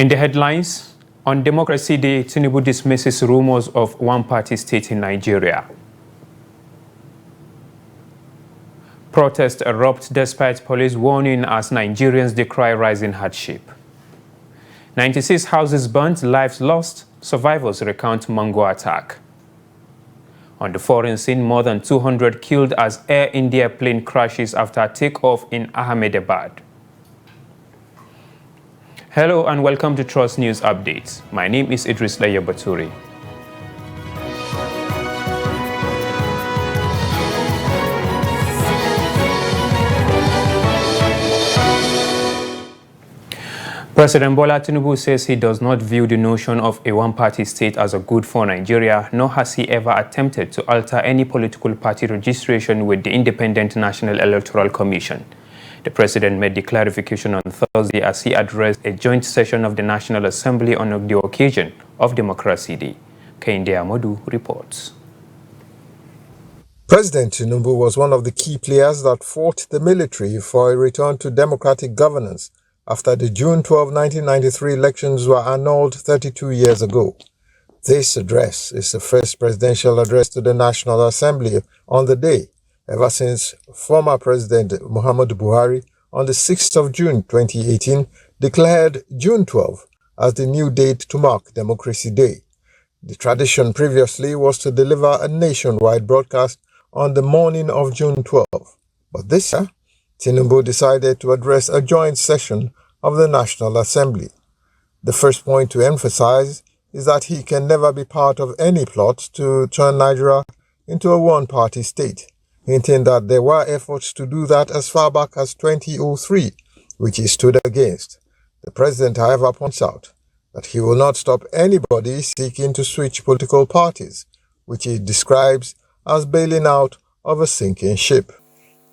In the headlines, on Democracy Day, Tinubu dismisses rumors of one-party state in Nigeria. Protests erupt despite police warning as Nigerians decry rising hardship. 96 houses burnt, lives lost, survivors recount Mango attack. On the foreign scene, more than 200 killed as Air India plane crashes after takeoff in Ahmedabad. Hello and welcome to Trust News Updates. My name is Idris Laya Baturi. President Bola Tinubu says he does not view the notion of a one-party state as a good for Nigeria, nor has he ever attempted to alter any political party registration with the Independent National Electoral Commission. The president made the clarification on Thursday as he addressed a joint session of the National Assembly on the occasion of Democracy Day. Kehinde Amodu reports. President Tinubu was one of the key players that fought the military for a return to democratic governance after the June 12, 1993 elections were annulled 32 years ago. This address is the first presidential address to the National Assembly on the day, ever since former President Muhammadu Buhari on the 6th of June 2018 declared June 12 as the new date to mark Democracy Day. The tradition previously was to deliver a nationwide broadcast on the morning of June 12, but this year, Tinubu decided to address a joint session of the National Assembly. The first point to emphasize is that he can never be part of any plot to turn Nigeria into a one-party state, hinting that there were efforts to do that as far back as 2003, which he stood against. The president, however, points out that he will not stop anybody seeking to switch political parties, which he describes as bailing out of a sinking ship.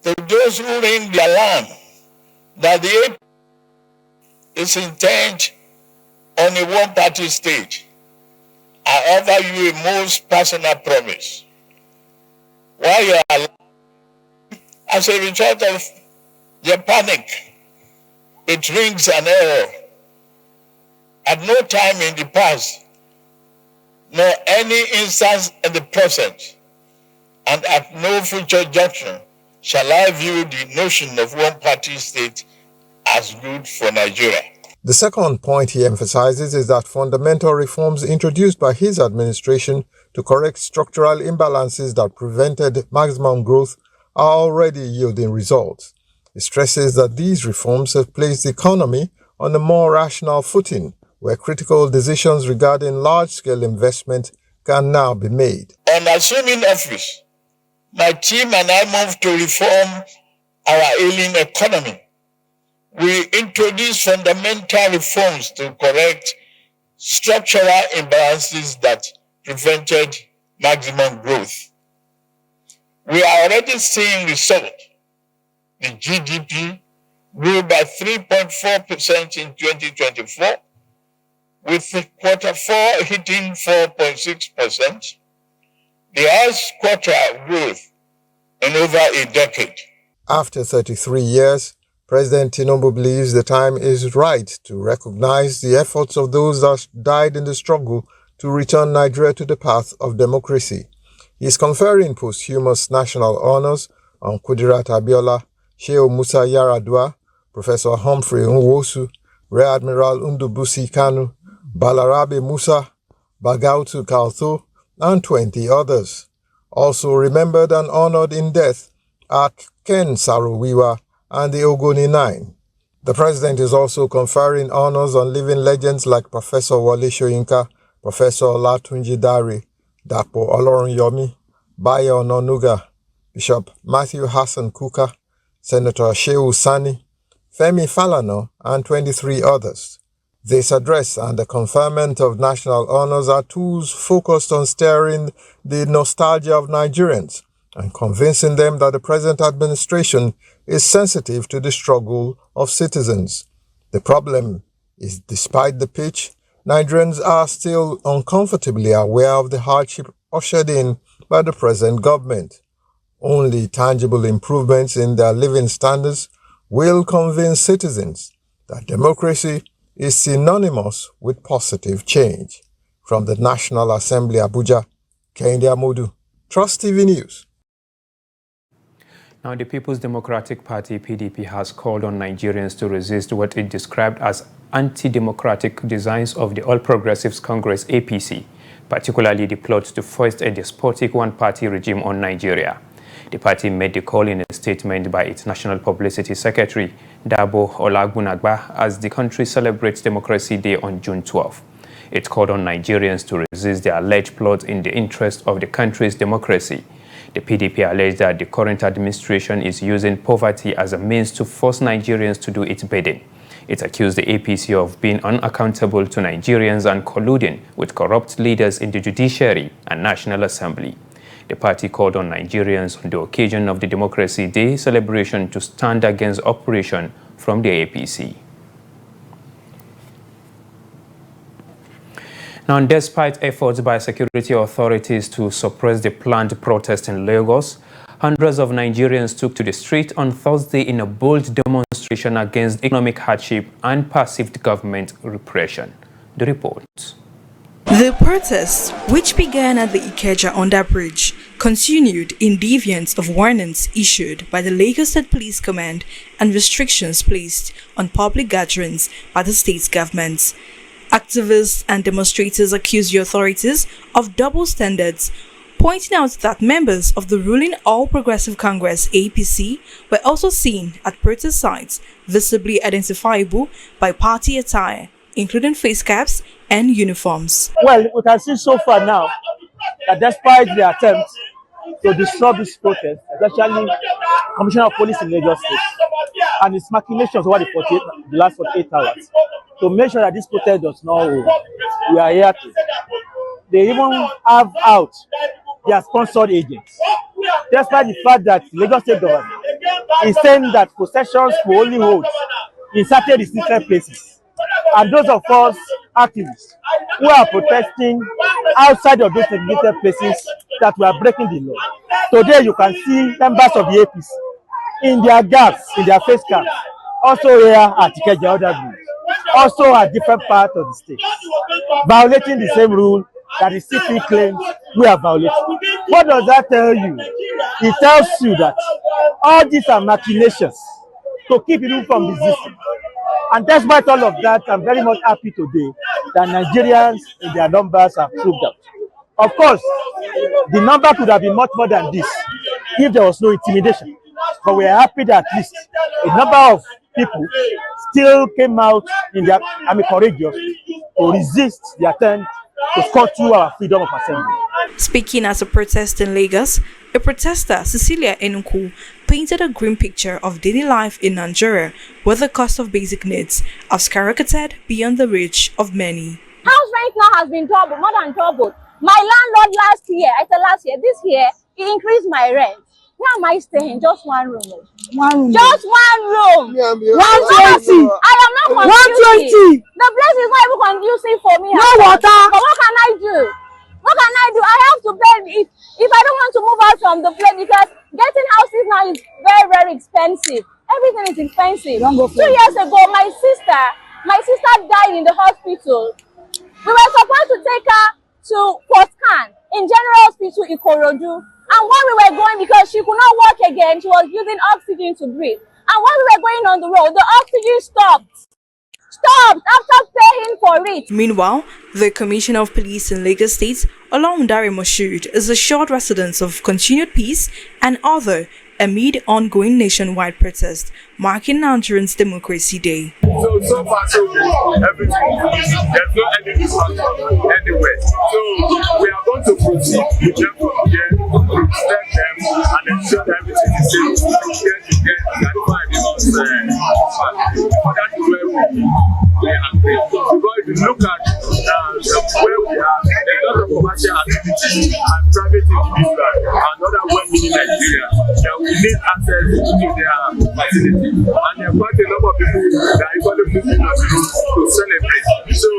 To those who reign their land, that the APC is intent on a one-party state, I offer you a most personal promise. While you are alive, as a result of your panic, it rings an error. At no time in the past, nor any instance in the present, and at no future junction, shall I view the notion of one-party state as good for Nigeria. The second point he emphasizes is that fundamental reforms introduced by his administration to correct structural imbalances that prevented maximum growth are already yielding results. He stresses that these reforms have placed the economy on a more rational footing, where critical decisions regarding large-scale investment can now be made. On assuming office, my team and I moved to reform our ailing economy. We introduced fundamental reforms to correct structural imbalances that prevented maximum growth. We are already seeing results. The GDP grew by 3.4% in 2024, with Q4 hitting 4.6%. The highest quarter growth in over a decade. After 33 years, President Tinubu believes the time is right to recognize the efforts of those that died in the struggle to return Nigeria to the path of democracy. He is conferring posthumous national honors on Kudirat Abiola, Shehu Musa Yaradua, Professor Humphrey Nwosu, Rear Admiral Ndubuisi Kanu, Balarabe Musa, Bagautu Kaltho, and 20 others. Also remembered and honored in death are Ken Sarowiwa and the Ogoni Nine. The president is also conferring honors on living legends like Professor Wole Soyinka, Professor Olatunji Dare, Dapo Olorunyomi, Bayo Ononuga, Bishop Matthew Hassan Kuka, Senator Shehu Sani, Femi Falana, and 23 others. This address and the conferment of national honors are tools focused on stirring the nostalgia of Nigerians and convincing them that the present administration is sensitive to the struggle of citizens. The problem is, despite the pitch, Nigerians are still uncomfortably aware of the hardship ushered in by the present government. Only tangible improvements in their living standards will convince citizens that democracy is synonymous with positive change. From the National Assembly, Abuja, Kehinde Amodu, Trust TV News. Now, the People's Democratic Party, PDP, has called on Nigerians to resist what it described as anti-democratic designs of the All Progressives Congress, APC, particularly the plot to foist a despotic one-party regime on Nigeria. The party made the call in a statement by its National Publicity Secretary, Dabo Olagunagba, as the country celebrates Democracy Day on June 12. It called on Nigerians to resist the alleged plot in the interest of the country's democracy. The PDP alleged that the current administration is using poverty as a means to force Nigerians to do its bidding. It accused the APC of being unaccountable to Nigerians and colluding with corrupt leaders in the judiciary and National Assembly. The party called on Nigerians on the occasion of the Democracy Day celebration to stand against oppression from the APC. Now, despite efforts by security authorities to suppress the planned protest in Lagos, hundreds of Nigerians took to the street on Thursday in a bold demonstration against economic hardship and perceived government repression. The report. The protests, which began at the Ikeja underbridge, continued in defiance of warnings issued by the Lagos State Police Command and restrictions placed on public gatherings by the state government. Activists and demonstrators accused the authorities of double standards, pointing out that members of the ruling All Progressive Congress (APC) were also seen at protest sites, visibly identifiable by party attire, including face caps and uniforms. Well, we can see so far now that despite the attempt to disrupt this protest, especially Commissioner of Police in Lagos State and its machinations over the last 48 hours, to make sure that this protest does not hold, we are here to. They even have out their sponsored agents, despite the fact that Lagos State government is saying that processions will only hold in certain restricted places. And those of us activists who are protesting outside of those designated places, that we are breaking the law. Today you can see members of the APC in their gaps, in their face caps, also here at Ikeja Underbridge, also at different parts of the state, violating the same rule that the city claims we are violating. What does that tell you? It tells you that all these are machinations to keep people from resisting. And despite all of that, I'm very much happy today that Nigerians in their numbers have proved out. Of course, the number could have been much more than this if there was no intimidation. But we are happy that at least a number of people still came out in their courageous to resist the attempt to cut through our freedom of assembly. Speaking at a protest in Lagos, a protester, Cecilia Enuku, painted a grim picture of daily life in Nigeria, where the cost of basic needs have skyrocketed beyond the reach of many. House rent now has been doubled, more than doubled. My landlord this year, he increased my rent. Where am I staying? Just one room. Just one room. 120. I am not conducive. 120. The place is not even conducive for me. No water. But what can I do? What can I do? I have to pay it if I don't want to move out from the place, because getting houses now is very, very expensive. Everything is expensive. 2 years ago, my sister died in the hospital. We were supposed to take her to scan in General Hospital Ikorodu. And when we were going, because she could not walk again, she was using oxygen to breathe. And when we were going on the road, the oxygen stopped after paying for it. Meanwhile, the Commissioner of Police in Lagos State, Olawundare Moshood, is assured residents of continued peace and order amid ongoing nationwide protests marking Nigerians' Democracy Day. So far, so good. Everything. There's no any distraction anywhere. So we are going to proceed with them from here, respect them, and ensure that everything is safe from here to get that because for that is where we are. Because if you look at where we are, there's a lot of commercial activity and private individuals and other well-meaning Nigerians that we need access to their facility. And there are quite a number of people that are equally moving on the road to celebrate. So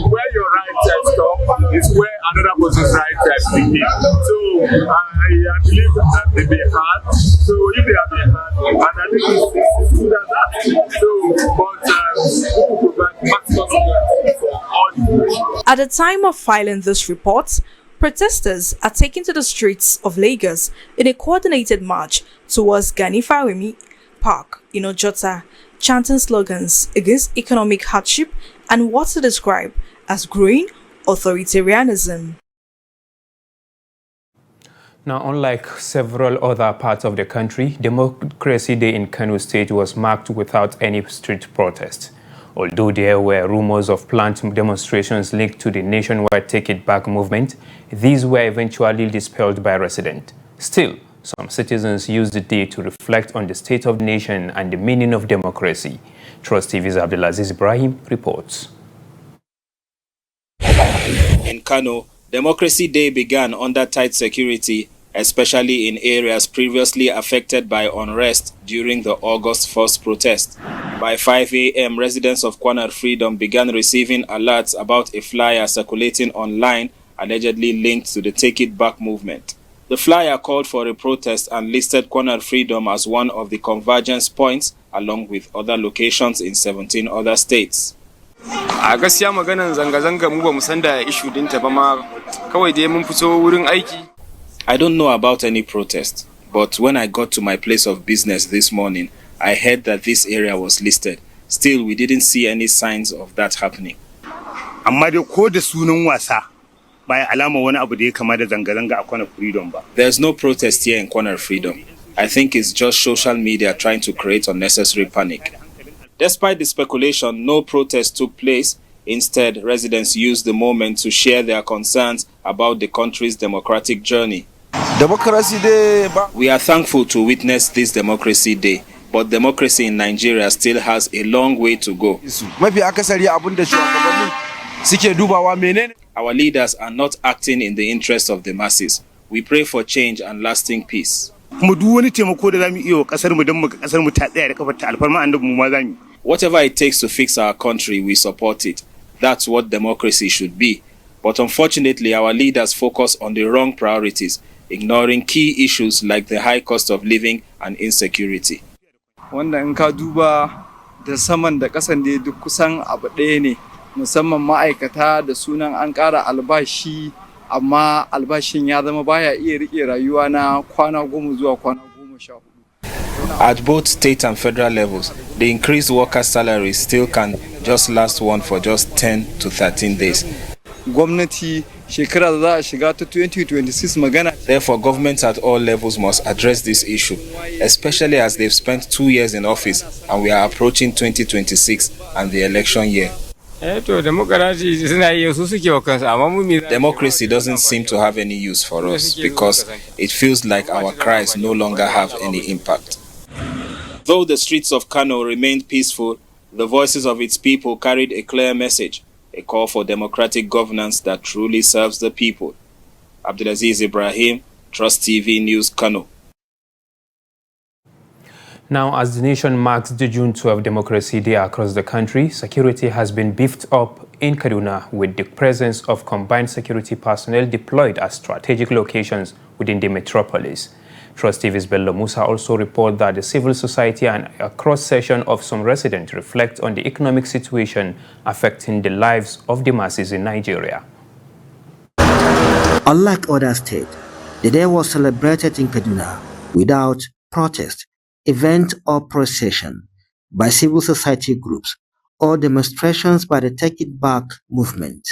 where your rights stop is where another person's rights begin. So I believe that they be hard. So if they have been hard, and I think it's good as that. So, but we will provide mass consequences for all the. At the time of filing this report, protesters are taken to the streets of Lagos in a coordinated march towards Gani Fawehinmi Park in Ojota, chanting slogans against economic hardship and what to describe as growing authoritarianism. Now, unlike several other parts of the country, Democracy Day in Kano State was marked without any street protest. Although there were rumors of planned demonstrations linked to the nationwide Take It Back movement, these were eventually dispelled by residents. Still, some citizens used the day to reflect on the state of the nation and the meaning of democracy. Trust TV's Abdulaziz Ibrahim reports. In Kano, Democracy Day began under tight security, especially in areas previously affected by unrest during the August 1st protest. By 5 a.m., residents of Kwanar Freedom began receiving alerts about a flyer circulating online allegedly linked to the Take It Back movement. The flyer called for a protest and listed Kwanar Freedom as one of the convergence points, along with other locations in 17 other states. A gaskiya maganan zanga-zanga mu ba mu san da issue dinta ba ma, kawai dai mun fito wurin aiki. I don't know about any protest, but when I got to my place of business this morning, I heard that this area was listed. Still, we didn't see any signs of that happening. Amma dai ko da sunan wasa ba alama wani abu da ya kama da zanga-zanga a Kwanar Freedom ba. There's no protest here in Kwanar Freedom. I think it's just social media trying to create unnecessary panic. Despite the speculation, no protest took place. Instead, residents used the moment to share their concerns about the country's democratic journey. Democracy Day. We are thankful to witness this Democracy Day, but democracy in Nigeria still has a long way to go. Our leaders are not acting in the interest of the masses. We pray for change and lasting peace. Whatever it takes to fix our country, we support it. That's what democracy should be. But unfortunately, our leaders focus on the wrong priorities, ignoring key issues like the high cost of living and insecurity. Wanda in ka duba da saman da kasan da duk kusan abu ɗaya ne, musamman ma'aikata da sunan an ƙara albashi, amma albashin ya zama baya iya rike rayuwa na kwana 10 zuwa kwana 14. At both state and federal levels, the increased workers' salaries still can just last one for just 10 to 13 days. Gwamnati shekara da za a shiga ta 2026 magana. Therefore, governments at all levels must address this issue, especially as they've spent 2 years in office and we are approaching 2026 and the election year. Democracy doesn't seem to have any use for us because it feels like our cries no longer have any impact. Though the streets of Kano remained peaceful, the voices of its people carried a clear message, a call for democratic governance that truly serves the people. Abdulaziz Ibrahim, Trust TV News, Kano. Now, as the nation marks the June 12 Democracy Day across the country, security has been beefed up in Kaduna with the presence of combined security personnel deployed at strategic locations within the metropolis. Trust TV's Bello Musa also report that the civil society and a cross-section of some residents reflect on the economic situation affecting the lives of the masses in Nigeria. Unlike other states, the day was celebrated in Kaduna without protest, event or procession by civil society groups or demonstrations by the Take It Back movement.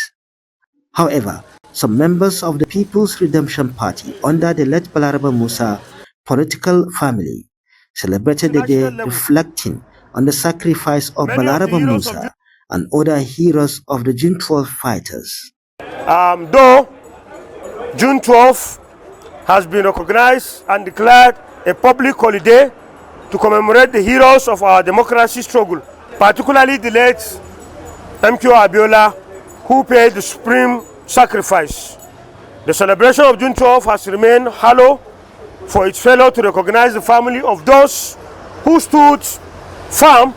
However, some members of the People's Redemption Party under the late Balaraba Musa political family celebrated the day reflecting on the sacrifice of Balaraba Musa and other heroes of the June 12 fighters. Though June 12 has been recognized and declared a public holiday to commemorate the heroes of our democracy struggle, particularly the late MQ Abiola, who paid the supreme sacrifice. The celebration of June 12 has remained hollow for its failure to recognize the family of those who stood firm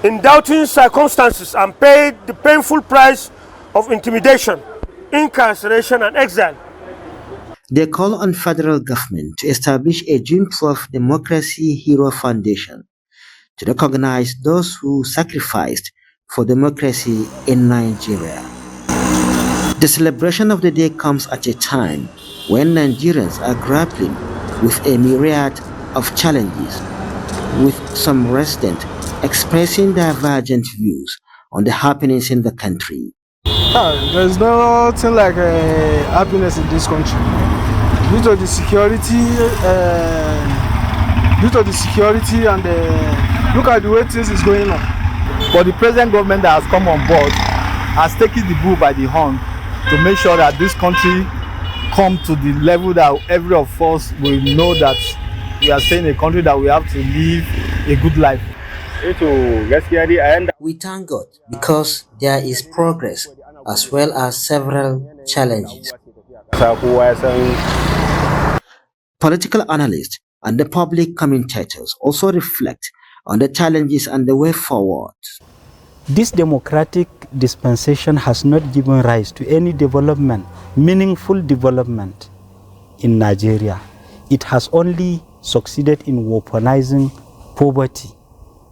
in doubting circumstances and paid the painful price of intimidation, incarceration, and exile. They call on federal government to establish a June 12 Democracy Hero Foundation to recognize those who sacrificed for democracy in Nigeria. The celebration of the day comes at a time when Nigerians are grappling with a myriad of challenges, with some residents expressing divergent views on the happenings in the country. There's nothing like happiness in this country due to the security, and look at the way things is going on. But the present government that has come on board has taken the bull by the horn to make sure that this country come to the level that every of us will know that we are staying in a country that we have to live a good life. We thank God because there is progress as well as several challenges. Political analysts and the public commentators also reflect on the challenges and the way forward. This democratic dispensation has not given rise to any development, meaningful development in Nigeria. It has only succeeded in weaponizing poverty.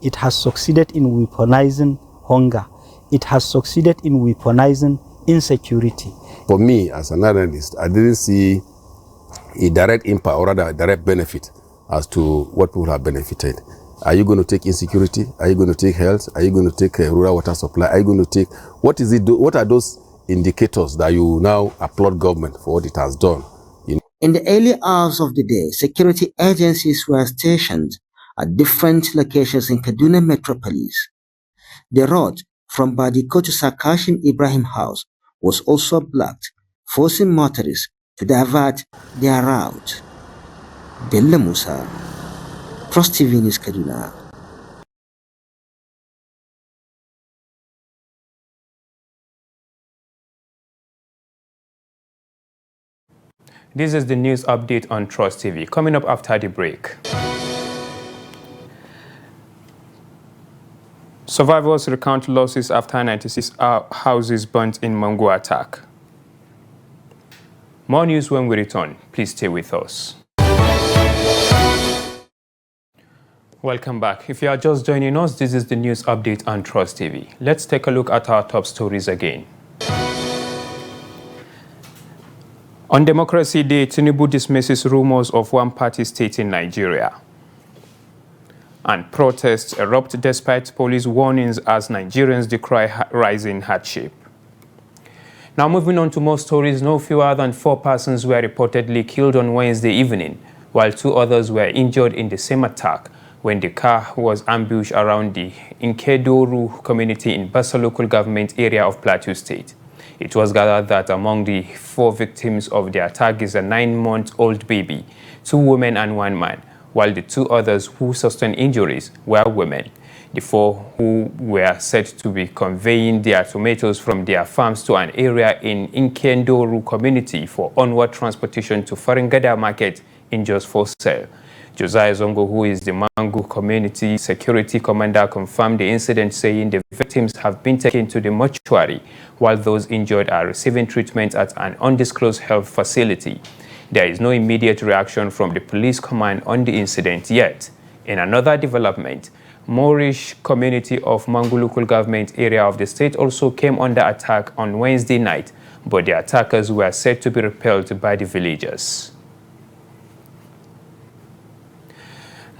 It has succeeded in weaponizing hunger. It has succeeded in weaponizing insecurity. For me, as an analyst, I didn't see a direct impact or rather a direct benefit as to what people have benefited. Are you going to take insecurity? Are you going to take health? Are you going to take rural water supply? Are you going to take, what are those indicators that you now applaud government for what it has done? In the early hours of the day, security agencies were stationed at different locations in Kaduna metropolis. The road from Badiko to Sakashim Ibrahim House was also blocked, forcing motorists to divert their route. Bello Musa, Trust TV News, Kaduna. This is the news update on Trust TV. Coming up after the break. Survivors recount losses after 96 houses burnt in Mango attack. More news when we return. Please stay with us. Welcome back. If you are just joining us, this is the news update on Trust TV. Let's take a look at our top stories again. On Democracy Day, Tinubu dismisses rumors of one-party state in Nigeria. And protests erupt despite police warnings as Nigerians decry rising hardship. Now moving on to more stories, no fewer than 4 persons were reportedly killed on Wednesday evening, while 2 others were injured in the same attack when the car was ambushed around the Nkedoru community in Basa local government area of Plateau State. It was gathered that among the 4 victims of the attack is a 9-month-old baby, 2 women and 1 man, while the 2 others who sustained injuries were women. The 4 who were said to be conveying their tomatoes from their farms to an area in Nkendoru community for onward transportation to Farangada market in just for sale. Josiah Zongo, who is the Mangu Community Security Commander, confirmed the incident, saying the victims have been taken to the mortuary, while those injured are receiving treatment at an undisclosed health facility. There is no immediate reaction from the police command on the incident yet. In another development, Moorish community of Mangu local government area of the state also came under attack on Wednesday night, but the attackers were said to be repelled by the villagers.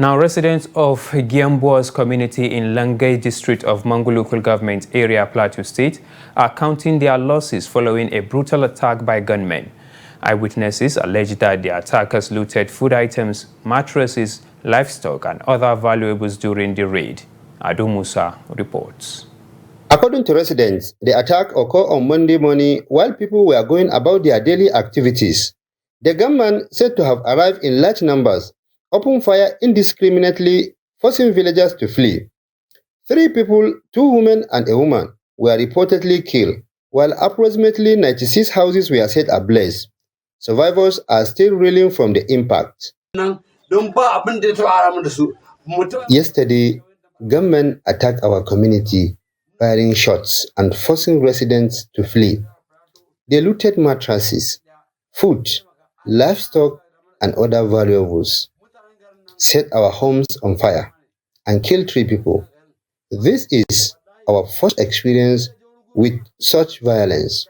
Now, residents of Giamboa's community in Langai district of Mangu local government area, Plateau State, are counting their losses following a brutal attack by gunmen. Eyewitnesses allege that the attackers looted food items, mattresses, livestock, and other valuables during the raid. Adu Musa reports. According to residents, the attack occurred on Monday morning while people were going about their daily activities. The gunmen, said to have arrived in large numbers, opened fire indiscriminately, forcing villagers to flee. 3 people, 2 women and a woman, were reportedly killed, while approximately 96 houses were set ablaze. Survivors are still reeling from the impact. Yesterday, gunmen attacked our community, firing shots and forcing residents to flee. They looted mattresses, food, livestock, and other valuables, set our homes on fire, and killed 3 people. This is our first experience with such violence,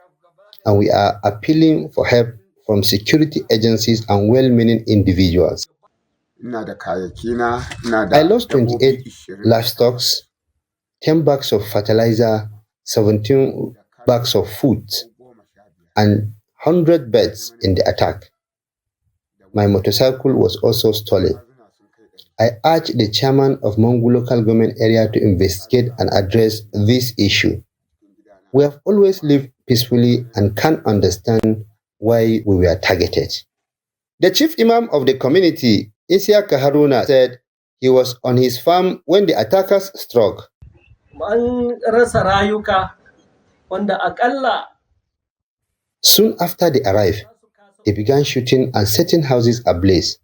and we are appealing for help from security agencies and well-meaning individuals. I lost 28 livestock, 10 bags of fertilizer, 17 bags of food, and 100 birds in the attack. My motorcycle was also stolen. I urge the chairman of Mangu local government area to investigate and address this issue. We have always lived peacefully and can't understand why we were targeted. The chief imam of the community, Isiaka Haruna, said he was on his farm when the attackers struck. Soon after they arrived, they began shooting and setting houses ablaze.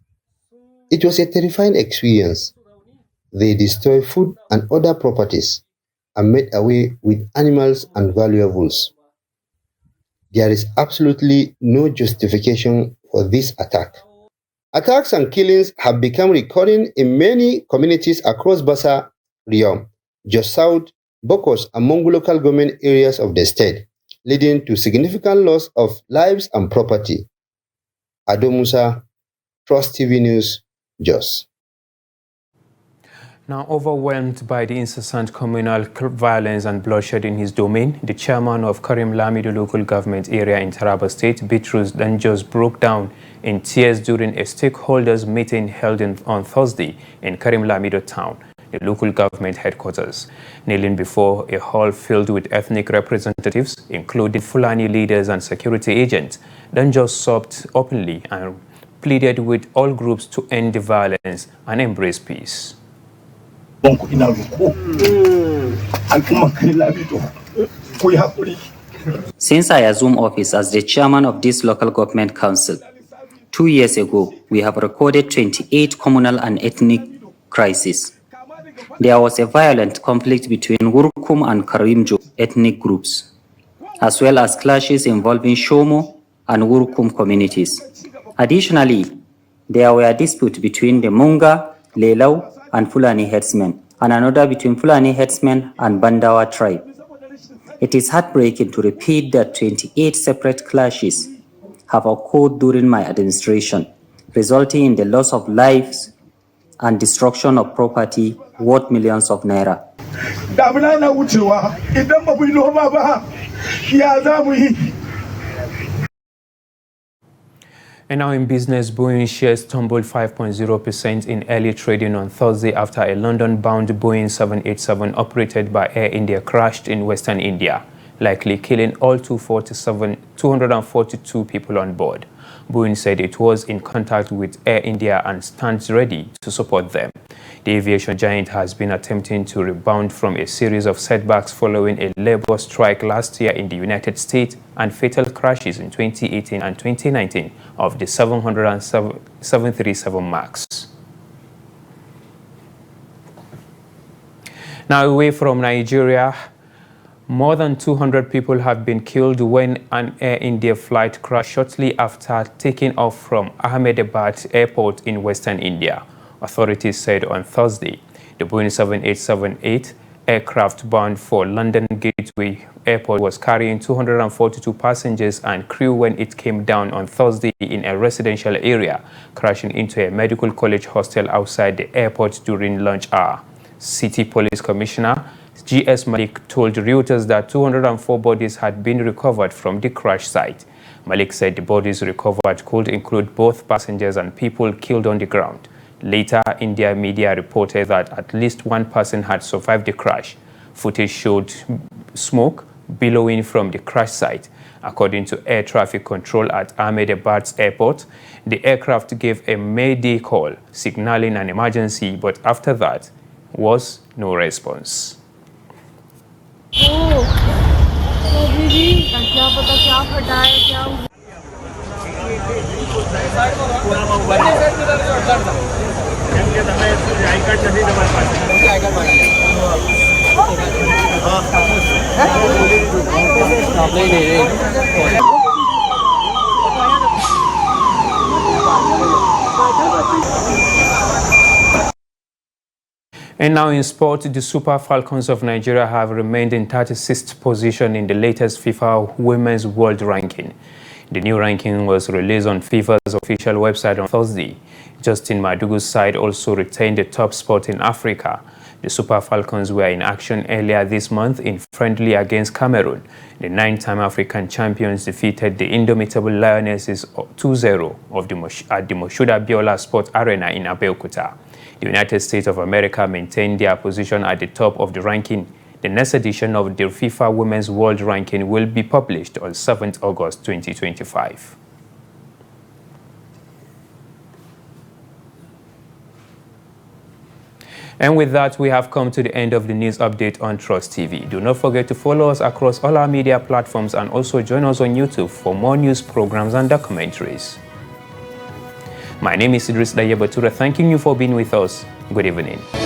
It was a terrifying experience. They destroyed food and other properties and made away with animals and valuables. There is absolutely no justification for this attack. Attacks and killings have become recurring in many communities across Bassa, Riom, Jos South, Bokos, and Mangu local government areas of the state, leading to significant loss of lives and property. Ado Musa, Trust TV News, Jos. Now overwhelmed by the incessant communal violence and bloodshed in his domain, the chairman of Karim Lamido local government area in Taraba State, Bitrus Danjos, broke down in tears during a stakeholders meeting held on Thursday in Karim Lamido town, the local government headquarters. Kneeling before a hall filled with ethnic representatives, including Fulani leaders and security agents, Danjos sobbed openly and pleaded with all groups to end the violence and embrace peace. Since I assumed office as the chairman of this local government council, 2 years ago, we have recorded 28 communal and ethnic crises. There was a violent conflict between Wurkum and Karimjo ethnic groups, as well as clashes involving Shomo and Wurkum communities. Additionally, there were disputes between the Munga, Lelau, and Fulani headsmen, and another between Fulani headsmen and Bandawa tribe. It is heartbreaking to repeat that 28 separate clashes have occurred during my administration, resulting in the loss of lives and destruction of property worth millions of naira. And now in business, Boeing shares tumbled 5.0% in early trading on Thursday after a London-bound Boeing 787 operated by Air India crashed in Western India, likely killing all 242 people on board. Boeing said it was in contact with Air India and stands ready to support them. The aviation giant has been attempting to rebound from a series of setbacks following a labor strike last year in the United States and fatal crashes in 2018 and 2019 of the 737 MAX. Now away from Nigeria, more than 200 people have been killed when an Air India flight crashed shortly after taking off from Ahmedabad Airport in Western India. Authorities said on Thursday the Boeing 787-8 aircraft bound for London Gateway Airport was carrying 242 passengers and crew when it came down on Thursday in a residential area, crashing into a medical college hostel outside the airport during lunch hour. City Police Commissioner G.S. Malik told Reuters that 204 bodies had been recovered from the crash site. Malik said the bodies recovered could include both passengers and people killed on the ground. Later, India media reported that at least one person had survived the crash. Footage showed smoke billowing from the crash site. According to air traffic control at Ahmedabad's airport, the aircraft gave a Mayday call, signaling an emergency, but after that was no response. And now in sport, the Super Falcons of Nigeria have remained in 36th position in the latest FIFA Women's World Ranking. The new ranking was released on FIFA's official website on Thursday. Justin Madugu's side also retained the top spot in Africa. The Super Falcons were in action earlier this month in friendly against Cameroon. The 9-time African champions defeated the indomitable Lionesses 2-0 at the Moshood Biola Sport Arena in Abeokuta. The United States of America maintained their position at the top of the ranking. The next edition of the FIFA Women's World Ranking will be published on 7th August 2025. And with that, we have come to the end of the news update on Trust TV. Do not forget to follow us across all our media platforms and also join us on YouTube for more news programs and documentaries. My name is Idris Dayebatura, thanking you for being with us. Good evening.